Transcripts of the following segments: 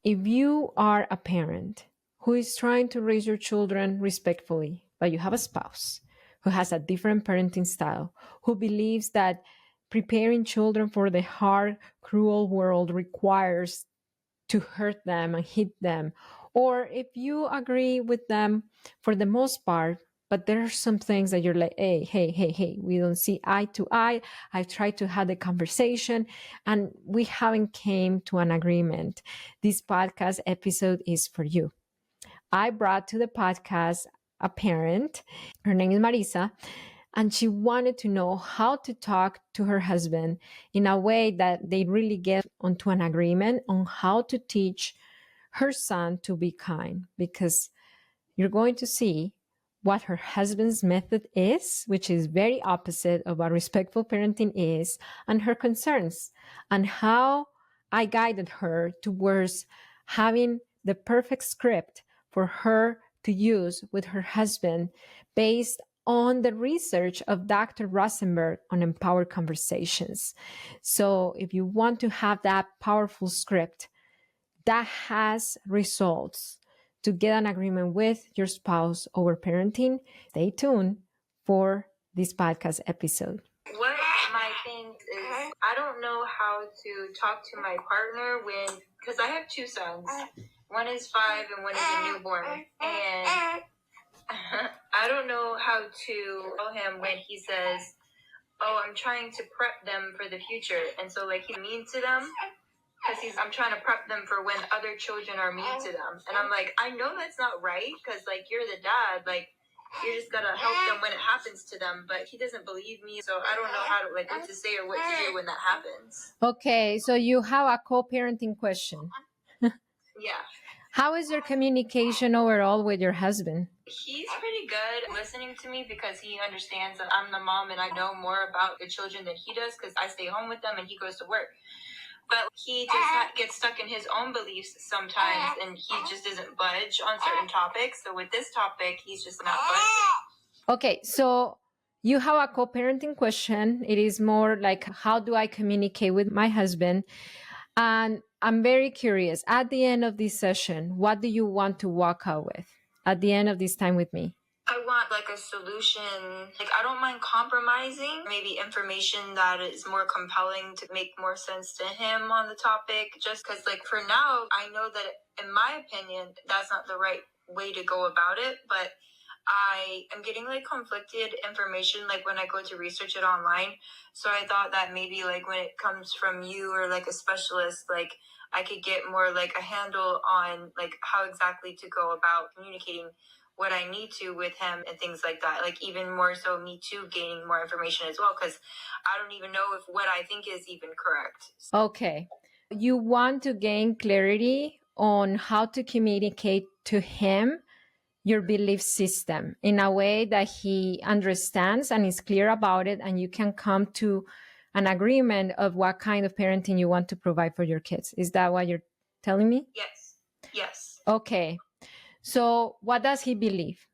if you are a parent who is trying to raise your children respectfully, but you have a spouse who has a different parenting style, who believes that preparing children for the hard, cruel world requires to hurt them and hit them, or if you agree with them for the most part, but there are some things that you're like, hey, we don't see eye to eye. I've tried to have the conversation and we haven't came to an agreement. This podcast episode is for you. I brought to the podcast a parent. Her name is Marisa, and she wanted to know how to talk to her husband in a way that they really get onto an agreement on how to teach her son to be kind, because you're going to see what her husband's method is, which is very opposite of what respectful parenting is, and her concerns, and how I guided her towards having the perfect script for her to use with her husband based on the research of Dr. Rosenberg on empowered conversations. So if you want to have that powerful script that has results to get an agreement with your spouse over parenting, stay tuned for this podcast episode. What my thing is, I don't know how to talk to my partner because I have two sons. One is 5 and one is a newborn. And I don't know how to tell him when he says, oh, I'm trying to prep them for the future. And so, like, he's mean to them because I'm trying to prep them for when other children are mean to them. And I'm like, I know that's not right because, like, you're the dad. Like, you just got to help them when it happens to them. But he doesn't believe me. So I don't know how to, like, what to say or what to do when that happens. Okay, so you have a co-parenting question. Yeah. How is your communication overall with your husband? He's pretty good listening to me because he understands that I'm the mom and I know more about the children than he does because I stay home with them and he goes to work. But he just gets stuck in his own beliefs sometimes and he just doesn't budge on certain topics. So with this topic, he's just not budging. Okay, so you have a co-parenting question. It is more like, how do I communicate with my husband? And I'm very curious, at the end of this session, what do you want to walk out with at the end of this time with me? I want like a solution. Like, I don't mind compromising, maybe information that is more compelling to make more sense to him on the topic. Just because, like, for now, I know that in my opinion, that's not the right way to go about it. But I am getting like conflicted information, like when I go to research it online. So I thought that maybe like when it comes from you or like a specialist, like I could get more like a handle on like how exactly to go about communicating what I need to with him and things like that. Like even more so me too gaining more information as well, because I don't even know if what I think is even correct. Okay. You want to gain clarity on how to communicate to him your belief system in a way that he understands and is clear about it, and you can come to an agreement of what kind of parenting you want to provide for your kids. Is that what you're telling me? Yes. Okay. So what does he believe?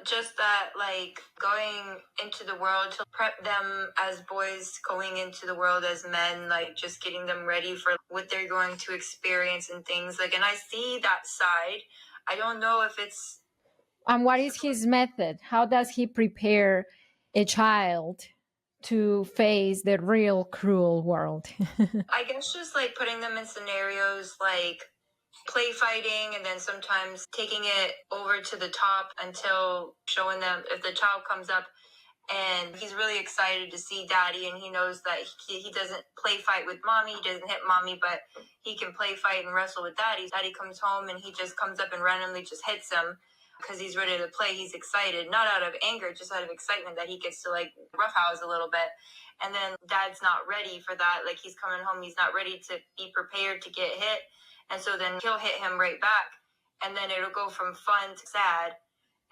Just that, like, going into the world to prep them as boys, going into the world as men, like, just getting them ready for what they're going to experience and things. Like, and I see that side. I don't know if it's... And what is his method? How does he prepare a child to face the real cruel world? I guess just, like, putting them in scenarios, like, play fighting, and then sometimes taking it over to the top until showing them if the child comes up and he's really excited to see daddy and he knows that he doesn't play fight with mommy, he doesn't hit mommy, but he can play fight and wrestle with daddy. Daddy comes home and he just comes up and randomly just hits him because he's ready to play. He's excited, not out of anger, just out of excitement that he gets to like roughhouse a little bit. And then dad's not ready for that. Like he's coming home, he's not ready to be prepared to get hit. And so then he'll hit him right back. And then it'll go from fun to sad.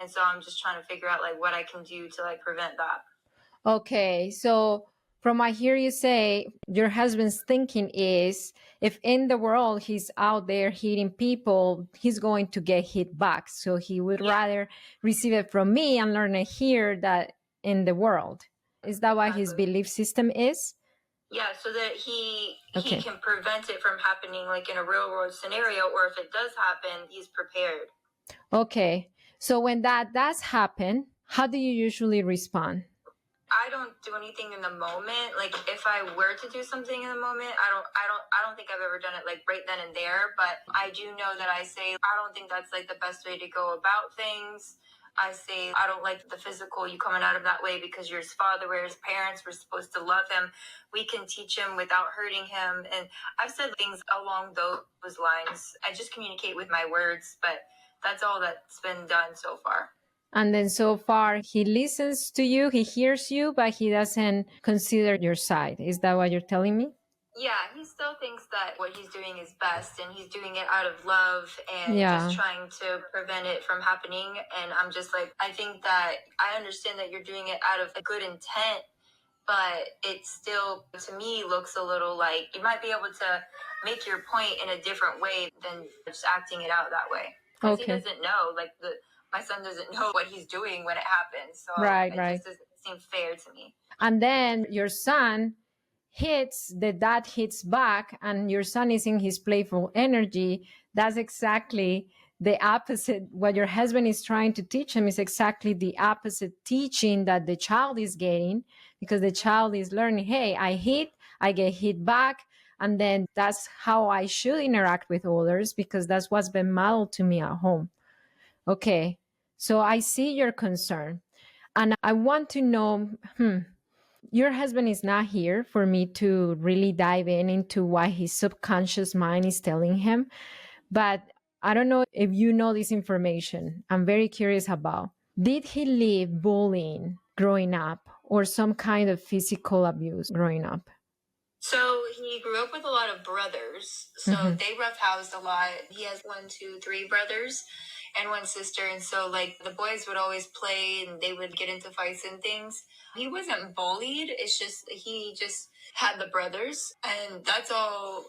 And so I'm just trying to figure out like what I can do to like prevent that. Okay. So from what I hear you say, your husband's thinking is if in the world he's out there hitting people, he's going to get hit back. So he would rather receive it from me and learn it here than in the world. Is that what his belief system is? Yeah, so that he Okay. can prevent it from happening like in a real world scenario, or if it does happen, he's prepared. Okay. So when that does happen, how do you usually respond? I don't do anything in the moment. Like if I were to do something in the moment, I don't think I've ever done it like right then and there, but I do know that I say I don't think that's like the best way to go about things. I say I don't like the physical you coming out of that way because you're his father, we're his parents, we're supposed to love him. We can teach him without hurting him. And I've said things along those lines. I just communicate with my words, but that's all that's been done so far. And then so far, he listens to you, he hears you, but he doesn't consider your side. Is that what you're telling me? Yeah, he still thinks that what he's doing is best and he's doing it out of love and Yeah. just trying to prevent it from happening. And I'm just like, I think that I understand that you're doing it out of a good intent, but it still, to me, looks a little like you might be able to make your point in a different way than just acting it out that way. Because he doesn't know, like, my son doesn't know what he's doing when it happens. So Right, it right. just doesn't seem fair to me. And then your son hits, the dad hits back, and your son is in his playful energy. That's exactly the opposite. What your husband is trying to teach him is exactly the opposite teaching that the child is getting, because the child is learning, hey, I hit, I get hit back. And then that's how I should interact with others, because that's what's been modeled to me at home. Okay. So I see your concern. And I want to know, your husband is not here for me to really dive into what his subconscious mind is telling him. But I don't know if you know this information. I'm very curious about. Did he live bullying growing up or some kind of physical abuse growing up? So he grew up with a lot of brothers. So they roughhoused a lot. He has 3 brothers and one sister. And so like the boys would always play and they would get into fights and things. He wasn't bullied. It's just he just had the brothers, and that's all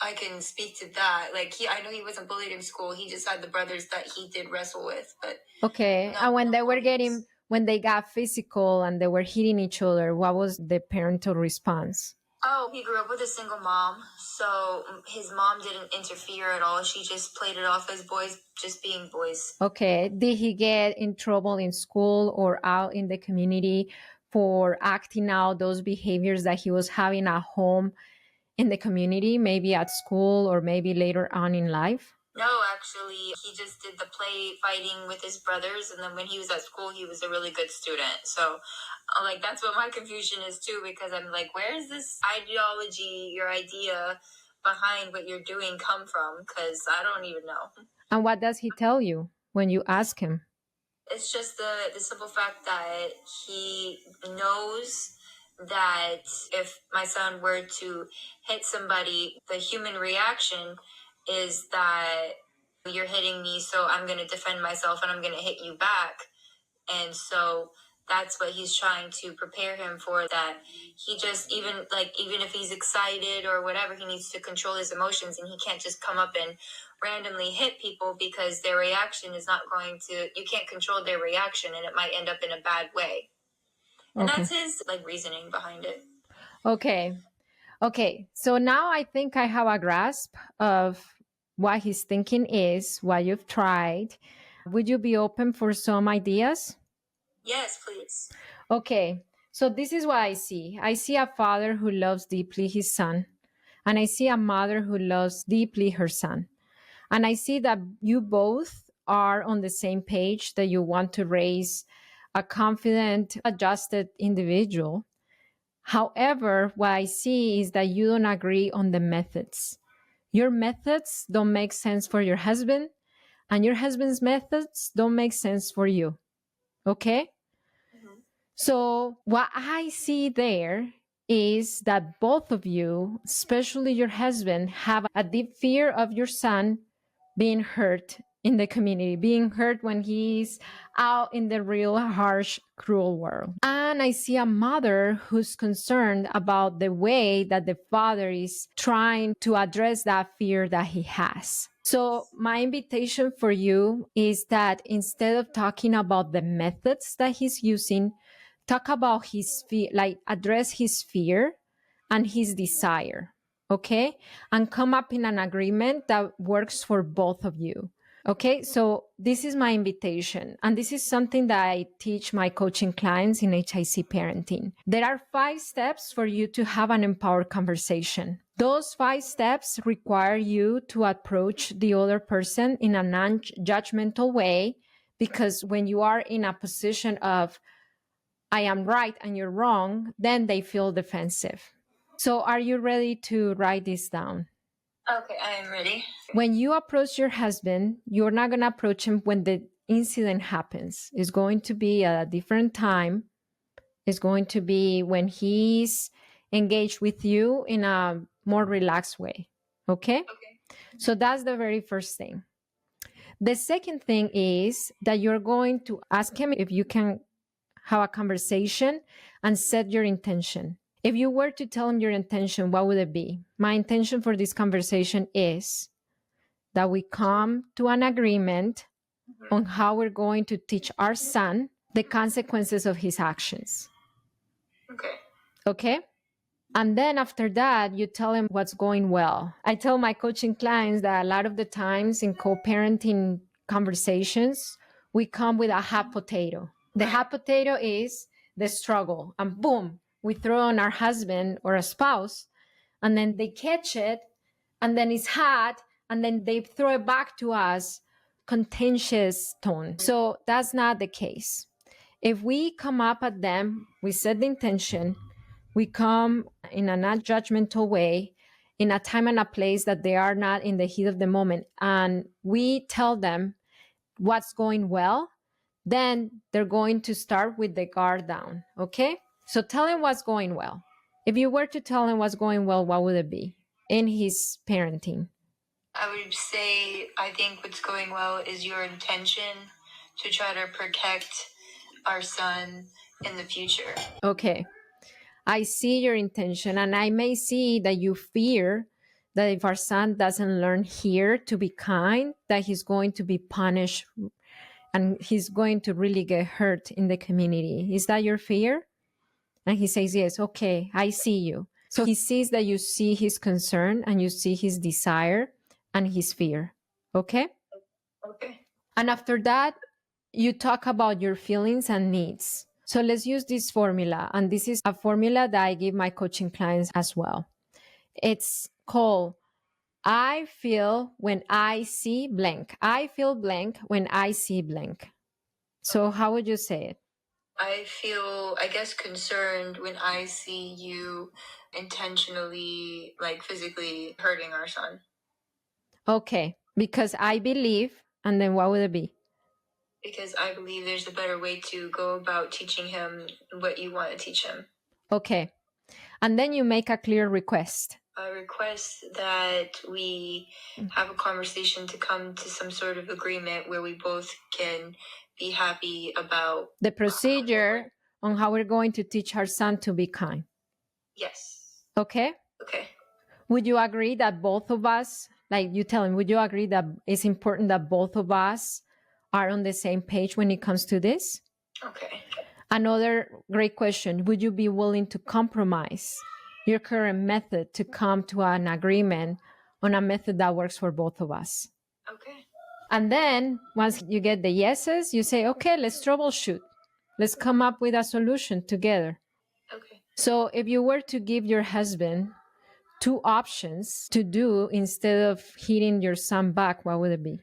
I can speak to that. Like I know he wasn't bullied in school. He just had the brothers that he did wrestle with. But okay, and when they were getting, when they got physical and they were hitting each other, what was the parental response? Oh, he grew up with a single mom, so his mom didn't interfere at all. She just played it off as boys just being boys. Okay. Did he get in trouble in school or out in the community for acting out those behaviors that he was having at home in the community, maybe at school or maybe later on in life? No, actually, he just did the play fighting with his brothers, and then when he was at school, he was a really good student. So, like, that's what my confusion is too, because I'm like, where is this ideology, your idea behind what you're doing come from? Because I don't even know. And what does he tell you when you ask him? It's just the simple fact that he knows that if my son were to hit somebody, the human reaction is that you're hitting me, so I'm going to defend myself and I'm going to hit you back. And so that's what he's trying to prepare him for, that he just, even if he's excited or whatever, he needs to control his emotions, and he can't just come up and randomly hit people because their reaction is not going to, you can't control their reaction and it might end up in a bad way. And that's his reasoning behind it. Okay. Okay. So now I think I have a grasp of what his thinking is, what you've tried. Would you be open for some ideas? Yes, please. Okay. So this is what I see. I see a father who loves deeply his son, and I see a mother who loves deeply her son. And I see that you both are on the same page, that you want to raise a confident, adjusted individual. However, what I see is that you don't agree on the methods. Your methods don't make sense for your husband, and your husband's methods don't make sense for you. Okay? So, what I see there is that both of you, especially your husband, have a deep fear of your son being hurt in the community, being hurt when he's out in the real harsh, cruel world. And I see a mother who's concerned about the way that the father is trying to address that fear that he has. So my invitation for you is that instead of talking about the methods that he's using, talk about his fear, like address his fear and his desire, okay? And come up in an agreement that works for both of you. Okay, so this is my invitation. And this is something that I teach my coaching clients in HIC parenting. There are 5 steps for you to have an empowered conversation. Those 5 steps require you to approach the other person in a non-judgmental way, because when you are in a position of, I am right and you're wrong, then they feel defensive. So are you ready to write this down? Okay, I am ready. When you approach your husband, you're not going to approach him when the incident happens. It's going to be at a different time. It's going to be when he's engaged with you in a more relaxed way. Okay? So that's the very first thing. The second thing is that you're going to ask him if you can have a conversation and set your intention. If you were to tell him your intention, what would it be? My intention for this conversation is that we come to an agreement on how we're going to teach our son the consequences of his actions. Okay. Okay? And then after that, you tell him what's going well. I tell my coaching clients that a lot of the times in co-parenting conversations, we come with a hot potato. The hot potato is the struggle. And boom, we throw on our husband or a spouse, and then they catch it, and then it's hot, and then they throw it back to us, contentious tone. So that's not the case. If we come up at them, we set the intention, we come in a not judgmental way, in a time and a place that they are not in the heat of the moment, and we tell them what's going well, then they're going to start with the guard down, okay? So tell him what's going well. If you were to tell him what's going well, what would it be in his parenting? I would say I think what's going well is your intention to try to protect our son in the future. Okay. I see your intention, and I may see that you fear that if our son doesn't learn here to be kind, that he's going to be punished and he's going to really get hurt in the community. Is that your fear? And he says, yes, okay, I see you. So he sees that you see his concern and you see his desire and his fear. Okay? Okay. And after that, you talk about your feelings and needs. So let's use this formula. And this is a formula that I give my coaching clients as well. It's called I feel when I see blank. I feel blank when I see blank. So how would you say it? I feel, I guess, concerned when I see you intentionally, like physically hurting our son. Okay, because I believe, and then what would it be? Because I believe there's a better way to go about teaching him what you want to teach him. Okay. And then you make a clear request. A request that we have a conversation to come to some sort of agreement where we both can be happy about the procedure on how we're going to teach our son to be kind. Yes. Okay? Okay. Would you agree that both of us, like you tell him, would you agree that it's important that both of us are on the same page when it comes to this? Okay. Another great question. Would you be willing to compromise your current method to come to an agreement on a method that works for both of us? Okay. And then once you get the yeses, you say, okay, let's troubleshoot. Let's come up with a solution together. Okay. So if you were to give your husband 2 options to do instead of hitting your son back, what would it be?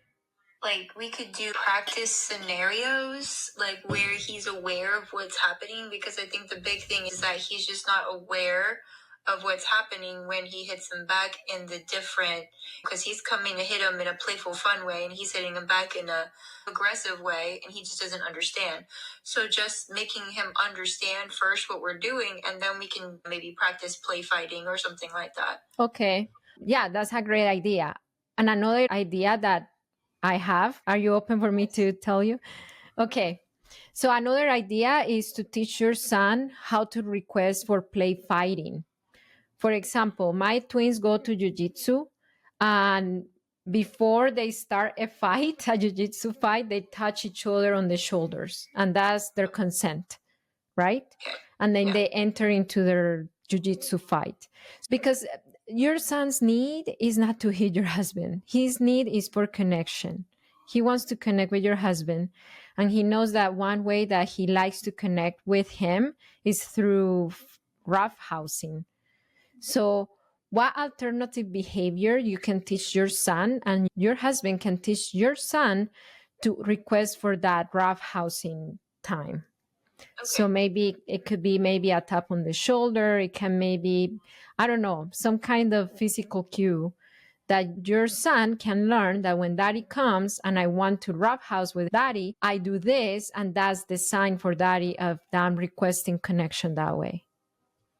Like, we could do practice scenarios, like where he's aware of what's happening, because I think the big thing is that he's just not aware of what's happening when he hits him back in the different, because he's coming to hit him in a playful, fun way, and he's hitting him back in a aggressive way, and he just doesn't understand. So just making him understand first what we're doing, and then we can maybe practice play fighting or something like that. Okay. Yeah, that's a great idea. And another idea that I have, are you open for me to tell you? Okay. So another idea is to teach your son how to request for play fighting. For example, my twins go to jiu-jitsu, and before they start a fight, a jiu-jitsu fight, they touch each other on the shoulders, and that's their consent, right? And then they enter into their jiu-jitsu fight. Because your son's need is not to hit your husband. His need is for connection. He wants to connect with your husband. And he knows that one way that he likes to connect with him is through roughhousing. So, what alternative behavior you can teach your son, and your husband can teach your son to request for that roughhousing time? Okay. So maybe it could be maybe a tap on the shoulder. It can maybe, I don't know, some kind of physical cue that your son can learn that when daddy comes and I want to roughhouse with daddy, I do this, and that's the sign for daddy of that I'm requesting connection that way.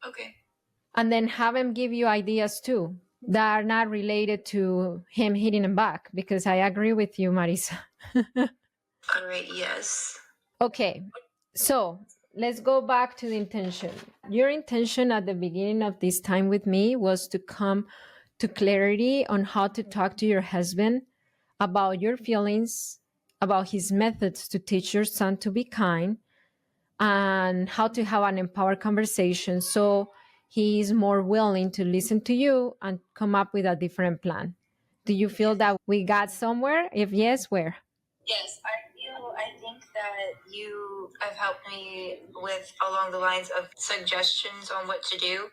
Okay. And then have him give you ideas too that are not related to him hitting him back, because I agree with you, Marisa. All right, yes. Okay, so let's go back to the intention. Your intention at the beginning of this time with me was to come to clarity on how to talk to your husband about your feelings, about his methods to teach your son to be kind, and how to have an empowered conversation so he is more willing to listen to you and come up with a different plan. Do you feel that we got somewhere? If yes, where? Yes, I think that you have helped me with along the lines of suggestions on what to do.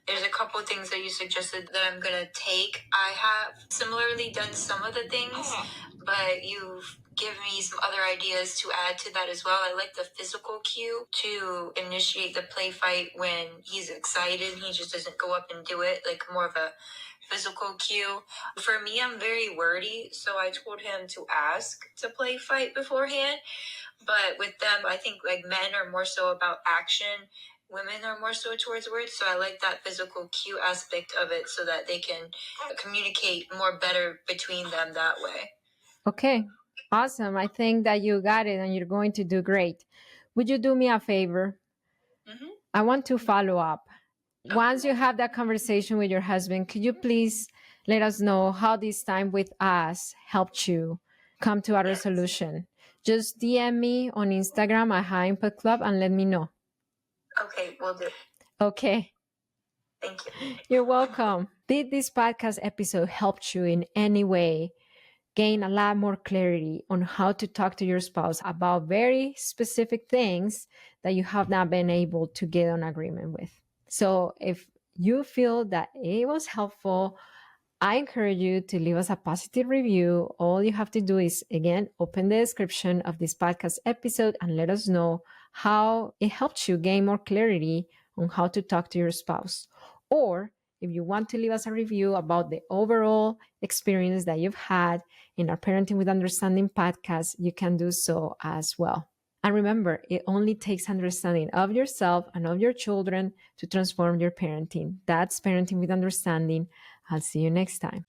There's a couple of things that you suggested that I'm going to take. I have similarly done some of the things, but you've given me some other ideas to add to that as well. I like the physical cue to initiate the play fight when he's excited. He just doesn't go up and do it, like more of a physical cue. For me, I'm very wordy, so I told him to ask to play fight beforehand. But with them, I think like men are more so about action. Women are more so towards words. So I like that physical cue aspect of it so that they can communicate more better between them that way. Okay, awesome. I think that you got it and you're going to do great. Would you do me a favor? Mm-hmm. I want to follow up. Okay. Once you have that conversation with your husband, could you please let us know how this time with us helped you come to a resolution? Just DM me on Instagram at High Input Club and let me know. Okay, will do. Okay. Thank you. You're welcome. Did this podcast episode help you in any way gain a lot more clarity on how to talk to your spouse about very specific things that you have not been able to get an agreement with? So if you feel that it was helpful, I encourage you to leave us a positive review. All you have to do is, again, open the description of this podcast episode and let us know how it helped you gain more clarity on how to talk to your spouse. Or if you want to leave us a review about the overall experience that you've had in our Parenting with Understanding podcast, you can do so as well. And remember, it only takes understanding of yourself and of your children to transform your parenting. That's Parenting with Understanding. I'll see you next time.